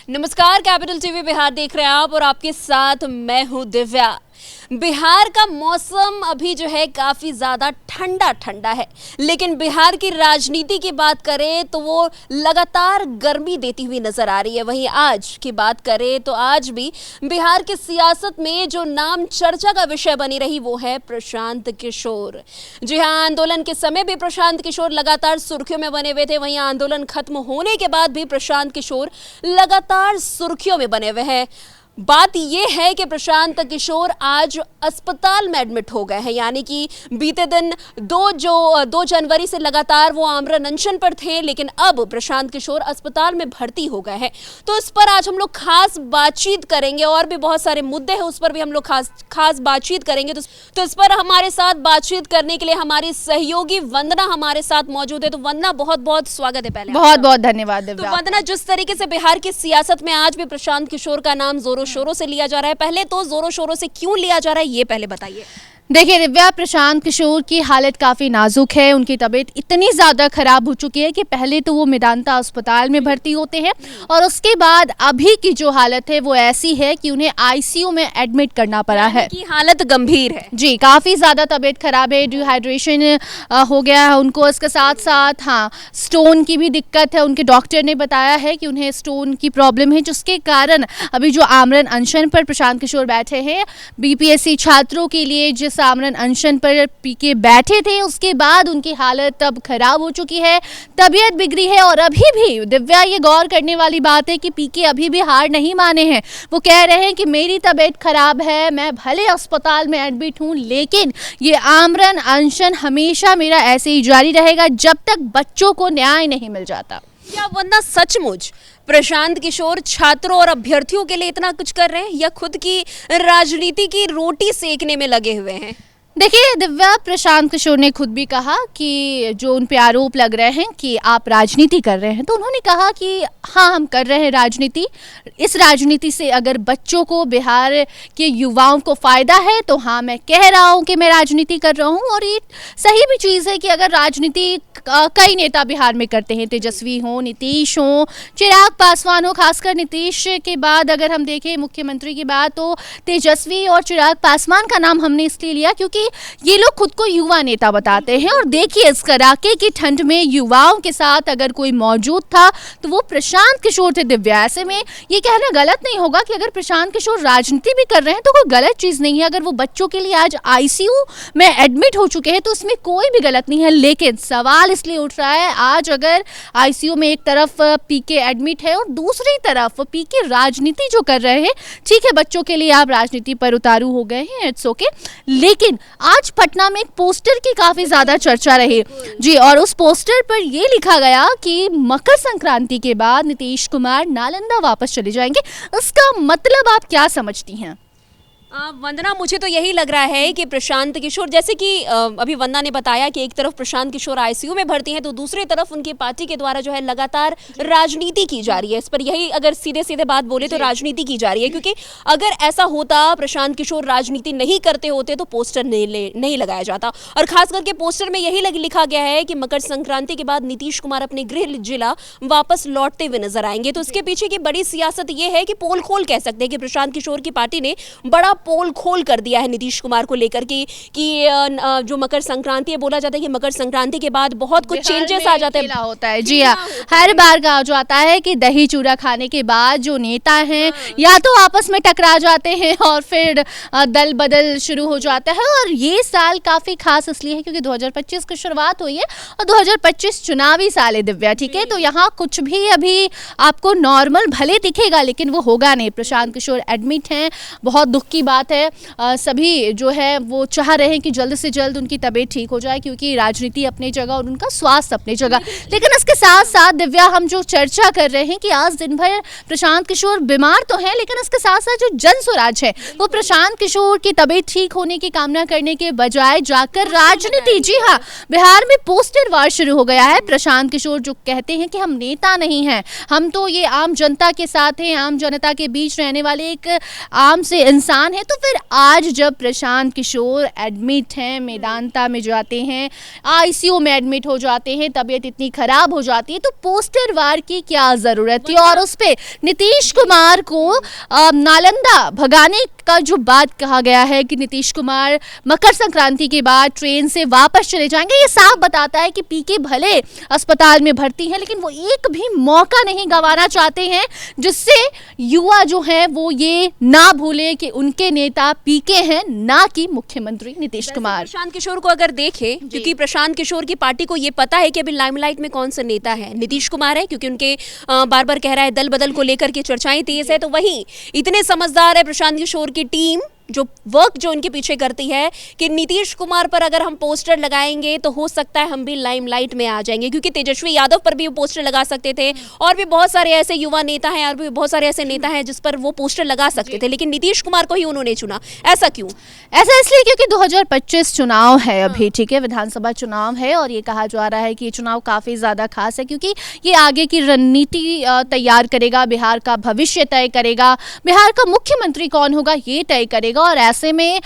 नमस्कार, capital TV Bihar देख रहे हैं आप और आपके साथ मैं हूं दिव्या। बिहार का मौसम अभी जो है काफ़ी ज़्यादा ठंडा ठंडा है, लेकिन बिहार की राजनीति की बात करें तो वो लगातार गर्मी देती हुई नज़र आ रही है। वहीं आज की बात करें तो आज भी बिहार की सियासत में जो नाम चर्चा का विषय बनी रही वो है प्रशांत किशोर। जी हाँ, आंदोलन के समय भी प्रशांत किशोर लगातार सुर्खियों में बने हुए थे। वहीं आंदोलन खत्म होने के बाद भी प्रशांत किशोर लगातार सुर्खियों में बने हुए हैं। बात यह है कि प्रशांत किशोर आज अस्पताल में एडमिट हो गए हैं, यानी कि बीते दिन 2 जनवरी से लगातार वो आमरण अनशन पर थे, लेकिन अब प्रशांत किशोर अस्पताल में भर्ती हो गए हैं। तो इस पर आज हम लोग खास बातचीत करेंगे और भी बहुत सारे मुद्दे हैं, उस पर भी हम लोग खास बातचीत करेंगे। तो इस पर हमारे साथ बातचीत करने के लिए हमारी सहयोगी वंदना हमारे साथ मौजूद है। तो वंदना, बहुत बहुत स्वागत है। पहले बहुत बहुत धन्यवाद दिव्या। तो वंदना, जिस तरीके से बिहार की सियासत में आज भी प्रशांत किशोर का नाम जोरों शोरों से लिया जा रहा है, पहले तो जोरों शोरों से क्यों लिया जा रहा है ये पहले बताइए। देखिए दिव्या, प्रशांत किशोर की हालत काफ़ी नाजुक है। उनकी तबीयत इतनी ज़्यादा ख़राब हो चुकी है कि पहले तो वो मेदांता अस्पताल में भर्ती होते हैं और उसके बाद अभी की जो हालत है वो ऐसी है कि उन्हें आईसीयू में एडमिट करना पड़ा है। की हालत गंभीर है जी, काफ़ी ज़्यादा तबीयत ख़राब है। डिहाइड्रेशन हो गया है उनको। इसके साथ साथ स्टोन की भी दिक्कत है। उनके डॉक्टर ने बताया है कि उन्हें स्टोन की प्रॉब्लम है, जिसके कारण अभी जो आमरण अनशन पर प्रशांत किशोर बैठे हैं, बीपीएससी छात्रों के लिए जिस आमरण अनशन पर पीके बैठे थे, उसके बाद उनकी हालत अब खराब हो चुकी है, तबीयत बिगड़ी है। और अभी भी दिव्या, ये गौर करने वाली बात है कि पीके अभी भी हार नहीं माने हैं। वो कह रहे हैं कि मेरी तबीयत खराब है, मैं भले अस्पताल में एडमिट हूँ, लेकिन ये आमरण अनशन हमेशा मेरा ऐसे ही जारी रहेगा जब तक बच्चों को न्याय नहीं मिल जाता। क्या वंदना सचमुच प्रशांत किशोर छात्रों और अभ्यर्थियों के लिए इतना कुछ कर रहे हैं या खुद की राजनीति की रोटी सेकने में लगे हुए हैं? देखिए दिव्या, प्रशांत किशोर ने खुद भी कहा कि जो उन पे आरोप लग रहे हैं कि आप राजनीति कर रहे हैं, तो उन्होंने कहा कि हाँ, हम कर रहे हैं राजनीति। इस राजनीति से अगर बच्चों को, बिहार के युवाओं को फ़ायदा है तो हाँ, मैं कह रहा हूँ कि मैं राजनीति कर रहा हूँ। और ये सही भी चीज़ है कि अगर राजनीति कई नेता बिहार में करते हैं, तेजस्वी हो, नीतीश हो, चिराग पासवान हो। खासकर नीतीश के बाद अगर हम देखें मुख्यमंत्री की बात, तो तेजस्वी और चिराग पासवान का नाम हमने इसलिए लिया क्योंकि ये लोग खुद को युवा नेता बताते हैं। और देखिए, इस कड़ाके की ठंड में युवाओं के साथ अगर कोई मौजूद था तो वो प्रशांत किशोर थे। दिव्या, ऐसे में ये कहना गलत नहीं होगा कि अगर प्रशांत किशोर राजनीति भी कर रहे हैं तो कोई गलत चीज़ नहीं है। अगर वो बच्चों के लिए आज आईसीयू में एडमिट हो चुके हैं तो उसमें कोई भी गलत नहीं है। लेकिन सवाल इसलिए उठ रहा है, आज अगर आईसीयू में एक तरफ पीके एडमिट है और दूसरी तरफ पीके राजनीति जो कर रहे हैं, ठीक है, बच्चों के लिए आप राजनीति पर उतारू हो गए हैं, इट्स ओके। लेकिन आज पटना में एक पोस्टर की काफी ज्यादा चर्चा रही जी, और उस पोस्टर पर यह लिखा गया कि मकर संक्रांति के बाद नीतीश कुमार नालंदा वापस चले जाएंगे। इसका मतलब आप क्या समझती हैं? वंदना, मुझे तो यही लग रहा है कि प्रशांत किशोर, जैसे कि अभी वंदना ने बताया कि एक तरफ प्रशांत किशोर आईसीयू में भर्ती हैं तो दूसरी तरफ उनकी पार्टी के द्वारा जो है लगातार राजनीति की जा रही है। इस पर यही अगर सीधे सीधे बात बोले तो राजनीति की जा रही है, क्योंकि अगर ऐसा होता, प्रशांत किशोर राजनीति नहीं करते होते तो पोस्टर नहीं लगाया जाता। और खास करके पोस्टर में यही लिखा गया है कि मकर संक्रांति के बाद नीतीश कुमार अपने गृह जिला वापस लौटते हुए नजर आएंगे। तो इसके पीछे की बड़ी सियासत ये है कि पोल खोल कह सकते हैं कि प्रशांत किशोर की पार्टी ने बड़ा पोल खोल कर दिया है नीतीश कुमार को लेकर कि जो मकर संक्रांति है, बोला जाता है कि मकर संक्रांति के बाद बहुत कुछ चेंजेस आ जाते हैं। होता है जी हाँ, हर बार कहा जाता है कि दही चूड़ा खाने के बाद जो नेता हैं या तो आपस में टकरा जाते हैं और फिर दल बदल शुरू हो जाता है। और ये साल काफी खास इसलिए है क्योंकि 2025 की शुरुआत हुई है और 2025 चुनावी साल है दिव्या, ठीक है। तो यहाँ कुछ भी अभी आपको नॉर्मल भले दिखेगा लेकिन वो होगा नहीं। प्रशांत किशोर एडमिट हैं, बहुत दुख की बात है। सभी जो है वो चाह रहे हैं कि जल्द से जल्द उनकी तबीयत ठीक हो जाए, क्योंकि राजनीति अपनी जगह और उनका स्वास्थ्य अपनी जगह। लेकिन इसके साथ साथ दिव्या, हम जो चर्चा कर रहे हैं कि आज दिन भर प्रशांत किशोर बीमार तो हैं, लेकिन इसके साथ साथ जो जन स्वराज है वो प्रशांत किशोर की तबीयत ठीक होने की कामना करने के बजाय जाकर राजनीति, जी हाँ, बिहार में पोस्टर वार शुरू हो गया है। प्रशांत किशोर जो कहते हैं कि हम नेता नहीं हैं, हम तो ये आम जनता के साथ हैं, आम जनता के बीच रहने वाले एक आम से इंसान है, हैं। तो फिर आज जब प्रशांत किशोर एडमिट हैं, मेदांता में जाते हैं, आईसीयू में एडमिट हो जाते हैं, तबीयत इतनी खराब हो जाती है, तो पोस्टर वार की क्या जरूरत थी? और उस पे नीतीश कुमार को नालंदा भगाने का जो बात कहा गया है कि नीतीश कुमार मकर संक्रांति के बाद ट्रेन से वापस चले जाएंगे, ये साफ बताता है कि पीके भले अस्पताल में भर्ती हैं, लेकिन वो एक भी मौका नहीं गंवाना चाहते हैं जिससे युवा जो हैं वो ये ना भूले कि उनके नेता पीके हैं, ना कि मुख्यमंत्री नीतीश कुमार। प्रशांत किशोर को अगर देखें, क्योंकि प्रशांत किशोर की पार्टी को ये पता है कि अभी लाइमलाइट में कौन सा नेता है, नीतीश कुमार है, क्योंकि उनके बार बार कह रहा है दल बदल को लेकर के चर्चाएं तेज है। तो वहीं इतने समझदार है प्रशांत किशोर की टीम, जो वर्क जो उनके पीछे करती है कि नीतीश कुमार पर अगर हम पोस्टर लगाएंगे तो हो सकता है हम भी लाइमलाइट में आ जाएंगे, क्योंकि तेजस्वी यादव पर भी वो पोस्टर लगा सकते थे और भी बहुत सारे ऐसे युवा नेता हैं और भी बहुत सारे ऐसे नेता हैं जिस पर वो पोस्टर लगा सकते थे, लेकिन नीतीश कुमार को ही उन्होंने चुना। ऐसा क्यों? ऐसा इसलिए क्योंकि 2025 चुनाव है अभी, ठीक है, विधानसभा चुनाव है और ये कहा जा रहा है कि ये चुनाव काफ़ी ज़्यादा खास है क्योंकि ये आगे की रणनीति तैयार करेगा, बिहार का भविष्य तय करेगा, बिहार का मुख्यमंत्री कौन होगा ये तय करेगा। और ऐसे में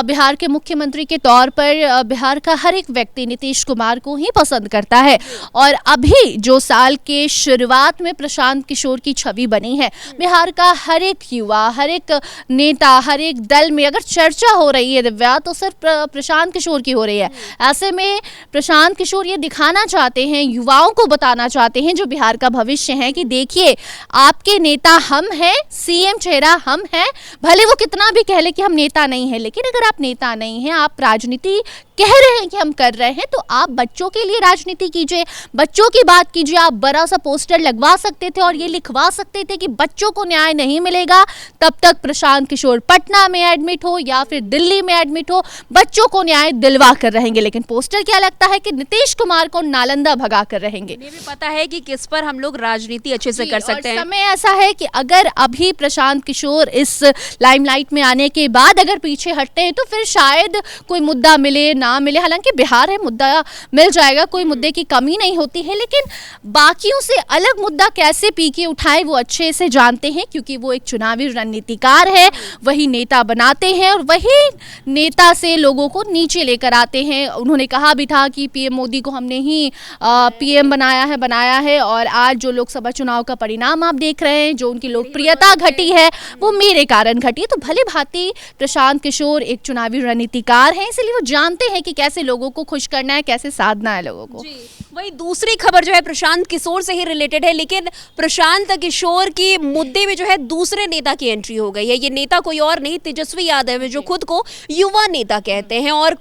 बिहार के मुख्यमंत्री के तौर पर बिहार का हर एक व्यक्ति नीतीश कुमार को ही पसंद करता है। और अभी जो साल के शुरुआत में प्रशांत किशोर की छवि बनी है, बिहार का हर एक युवा, हर एक नेता, हर एक दल में अगर चर्चा हो रही है दिव्या, तो सिर्फ प्रशांत किशोर की हो रही है। ऐसे में प्रशांत किशोर ये दिखाना चाहते हैं, युवाओं को बताना चाहते हैं जो बिहार का भविष्य है कि देखिए आपके नेता हम हैं, सीएम चेहरा हम हैं, भले वो कितना भी कह ले कि हम नेता नहीं है, लेकिन अगर आप नेता नहीं हैं, आप राजनीति कह रहे हैं कि हम कर रहे हैं, तो आप बच्चों के लिए राजनीति कीजिए, बच्चों की बात कीजिए। आप बड़ा सा पोस्टर लगवा सकते थे और ये लिखवा सकते थे कि बच्चों को न्याय नहीं मिलेगा तब तक प्रशांत किशोर पटना में एडमिट हो या फिर दिल्ली में एडमिट हो, बच्चों को न्याय दिलवा कर रहेंगे। लेकिन पोस्टर क्या लगता है कि नीतीश कुमार को नालंदा भगा कर रहेंगे। ये भी पता है कि किस पर हम लोग राजनीति अच्छे से कर सकते हैं। समय ऐसा है कि अगर अभी प्रशांत किशोर इस लाइमलाइट में आने के बाद अगर पीछे हटते हैं तो फिर शायद कोई मुद्दा मिले ना मिले, हालांकि बिहार है, मुद्दा मिल जाएगा, कोई मुद्दे की कमी नहीं होती है, लेकिन बाकियों से अलग मुद्दा कैसे पीके उठाए वो अच्छे से जानते हैं क्योंकि वो एक चुनावी रणनीतिकार है, वही नेता बनाते हैं और वही नेता से लोगों को नीचे लेकर आते हैं। उन्होंने कहा भी था कि पीएम मोदी को हमने ही पीएम बनाया है और आज जो लोकसभा चुनाव का परिणाम आप देख रहे हैं, जो उनकी लोकप्रियता घटी है वो मेरे कारण घटी है। तो भले भांति प्रशांत किशोर एक चुनावी रणनीतिकार हैं, इसलिए वो जानते हैं कि कैसे लोगों को खुश करना है, कैसे साधना है लोगों को। वही दूसरी खबर जो है प्रशांत किशोर से ही रिलेटेड है, लेकिन प्रशांत किशोर की मुद्दे में जो है दूसरे नेता की एंट्री हो गई है। ये नेता कोई और नहीं, तेजस्वी यादव है, जो खुद को युवा नेता कहते हैं और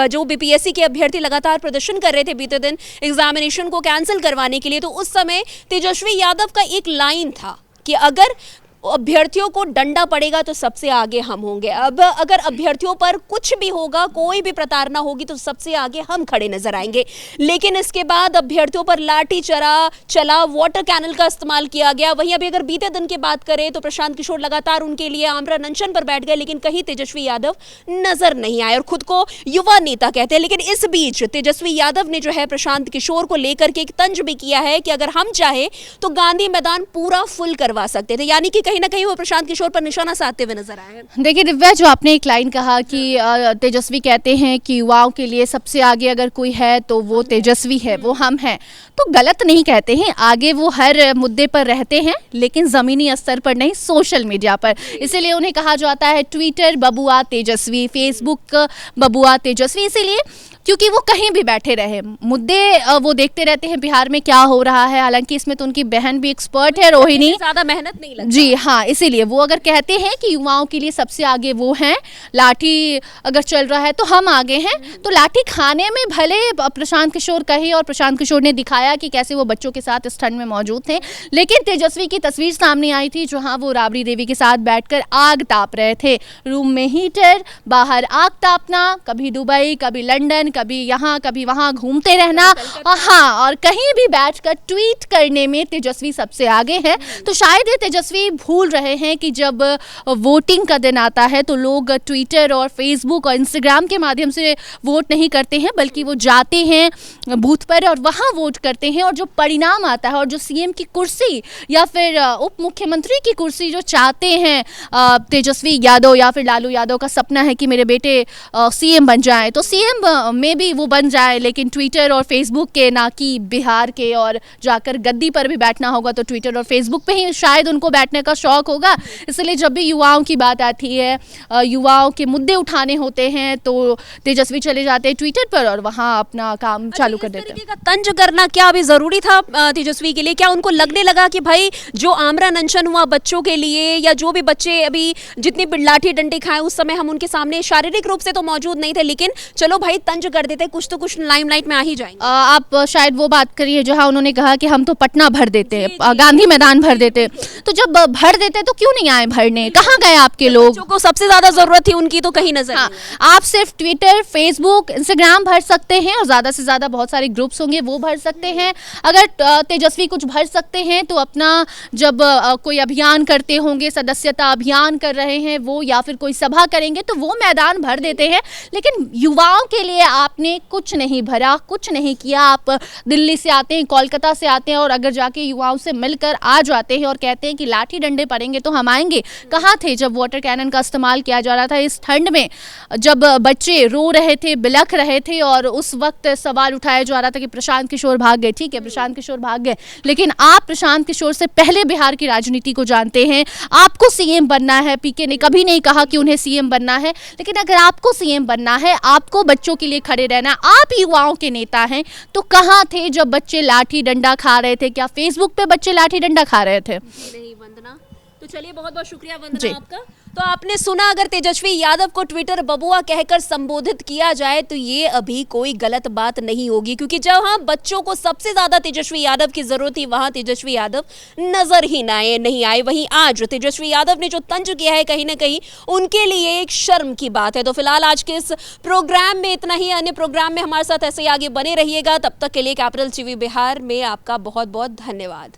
जो बीपीएससी के अभ्यर्थी लगातार प्रदर्शन कर रहे थे बीते दिन एग्जामिनेशन को कैंसिल करवाने के लिए, तो उस समय तेजस्वी यादव का एक लाइन था कि अगर अभ्यर्थियों को डंडा पड़ेगा तो सबसे आगे हम होंगे। अब अगर अभ्यर्थियों पर कुछ भी होगा, कोई भी प्रताड़ना होगी तो सबसे आगे हम खड़े नजर आएंगे। लेकिन इसके बाद अभ्यर्थियों पर लाठी चला, वाटर कैनल का इस्तेमाल किया गया। वहीं अभी अगर बीते दिन की बात करें तो प्रशांत किशोर लगातार उनके लिए आमरण अनशन पर बैठ गए, लेकिन कहीं तेजस्वी यादव नजर नहीं आए और खुद को युवा नेता कहते हैं। लेकिन इस बीच तेजस्वी यादव ने जो है प्रशांत किशोर को लेकर के एक तंज भी किया है कि अगर हम चाहे तो गांधी मैदान पूरा फुल करवा सकते थे, यानी कि कहीं ना कहीं वो प्रशांत किशोर पर निशाना साधते हुए नजर आए हैं। देखिए दिव्या, जो आपने एक लाइन कहा कि तेजस्वी कहते हैं कि युवाओं के लिए सबसे आगे अगर कोई है तो वो तेजस्वी है, वो हम हैं, तो गलत नहीं कहते हैं। आगे वो हर मुद्दे पर रहते हैं लेकिन जमीनी स्तर पर नहीं, सोशल मीडिया पर। इसीलिए उन्हें कहा जाता है ट्विटर बबुआ तेजस्वी, फेसबुक बबुआ तेजस्वी, इसीलिए क्योंकि वो कहीं भी बैठे रहे मुद्दे वो देखते रहते हैं बिहार में क्या हो रहा है। हालांकि इसमें तो उनकी बहन भी एक्सपर्ट है, रोहिणी, ज्यादा मेहनत नहीं लगती। जी हाँ, इसीलिए वो अगर कहते हैं कि युवाओं के लिए सबसे आगे वो हैं, लाठी अगर चल रहा है तो हम आगे हैं, तो लाठी खाने में भले प्रशांत किशोर कहे और प्रशांत किशोर ने दिखाया कि कैसे वो बच्चों के साथ इस ठंड में मौजूद थे, लेकिन तेजस्वी की तस्वीर सामने आई थी जहाँ वो राबड़ी देवी के साथ बैठकर आग ताप रहे थे। रूम में हीटर, बाहर आग तापना, कभी दुबई, कभी लंदन, कभी यहाँ कभी वहाँ घूमते रहना, हाँ, और कहीं भी बैठकर ट्वीट करने में तेजस्वी सबसे आगे है। तो शायद ये तेजस्वी भूल रहे हैं कि जब वोटिंग का दिन आता है तो लोग ट्विटर और फेसबुक और इंस्टाग्राम के माध्यम से वोट नहीं करते हैं, बल्कि वो जाते हैं बूथ पर और वहाँ वोट करते हैं, और जो परिणाम आता है और जो सीएम की कुर्सी या फिर उप मुख्यमंत्री की कुर्सी जो चाहते हैं तेजस्वी यादव या फिर लालू यादव का सपना है कि मेरे बेटे सीएम बन जाए, तो सीएम में भी वो बन जाए, लेकिन ट्विटर और फेसबुक के, ना कि बिहार के। और जाकर गद्दी पर भी बैठना होगा तो ट्विटर और फेसबुक पे ही शायद उनको बैठने का शौक होगा। इसलिए जब भी युवाओं की बात आती है, युवाओं के मुद्दे उठाने होते हैं, तो तेजस्वी चले जाते हैं ट्विटर पर और वहाँ अपना काम चालू कर देते हैं। तंज करना क्या अभी जरूरी था तेजस्वी के लिए? क्या उनको लगने लगा कि भाई जो आमरण अनशन हुआ बच्चों के लिए, या जो भी बच्चे अभी जितनी लाठी डंडे खाए, उस समय हम उनके सामने शारीरिक रूप से तो मौजूद नहीं थे, लेकिन चलो भाई तंज कर देते, कुछ तो कुछ लाइमलाइट में आ ही जाएंगे। आप शायद वो बात करिए जहाँ उन्होंने कहा कि हम तो पटना भर देते, गांधी मैदान भर देते, तो जब भर देते तो क्यों नहीं आए भरने? कहाँ गए आपके लोग? बच्चों को सबसे ज्यादा जरूरत थी उनकी, तो कहीं नजर हाँ, आप सिर्फ ट्विटर, फेसबुक, इंस्टाग्राम भर सकते हैं, और ज्यादा से ज्यादा बहुत सारे ग्रुप्स होंगे वो भर सकते हैं। अगर तेजस्वी कुछ भर सकते हैं तो अपना जब कोई अभियान करते होंगे, सदस्यता अभियान कर रहे हैं वो, या फिर कोई सभा करेंगे तो वो मैदान भर देते हैं। लेकिन युवाओं के लिए आपने कुछ नहीं भरा, कुछ नहीं किया। आप दिल्ली से आते हैं, कोलकाता से आते हैं, और अगर जाके युवाओं से मिलकर आ जाते हैं और कहते हैं कि लाठी डंडे पड़ेंगे तो हम आएंगे, कहाँ थे जब वाटर कैनन का इस्तेमाल किया जा रहा था इस ठंड में, जब बच्चे रो रहे थे, बिलख रहे थे, और उस वक्त सवाल उठाया जा रहा था कि प्रशांत किशोर भाग गए। ठीक है, प्रशांत किशोर भाग गए, लेकिन आप प्रशांत किशोर से पहले बिहार की राजनीति को जानते हैं। आपको सीएम बनना है, पीके ने कभी नहीं कहा कि उन्हें सीएम बनना है, लेकिन अगर आपको सीएम बनना है, आपको बच्चों के लिए खड़े रहना, आप युवाओं के नेता हैं, तो कहाँ थे जब बच्चे लाठी डंडा खा रहे थे? क्या फेसबुक पे बच्चे लाठी डंडा खा रहे थे? नहीं वंदना, तो चलिए बहुत बहुत शुक्रिया वंदना आपका। तो आपने सुना, अगर तेजस्वी यादव को ट्विटर बबुआ कहकर संबोधित किया जाए तो ये अभी कोई गलत बात नहीं होगी, क्योंकि जहां बच्चों को सबसे ज्यादा तेजस्वी यादव की जरूरत थी वहां तेजस्वी यादव नजर ही नहीं आए। वहीं आज तेजस्वी यादव ने जो तंज किया है, कहीं ना कहीं उनके लिए एक शर्म की बात है। तो फिलहाल आज के इस प्रोग्राम में इतना ही। अन्य प्रोग्राम में हमारे साथ ऐसे ही आगे बने रहिएगा। तब तक के लिए कैपिटल टीवी बिहार में आपका बहुत बहुत धन्यवाद।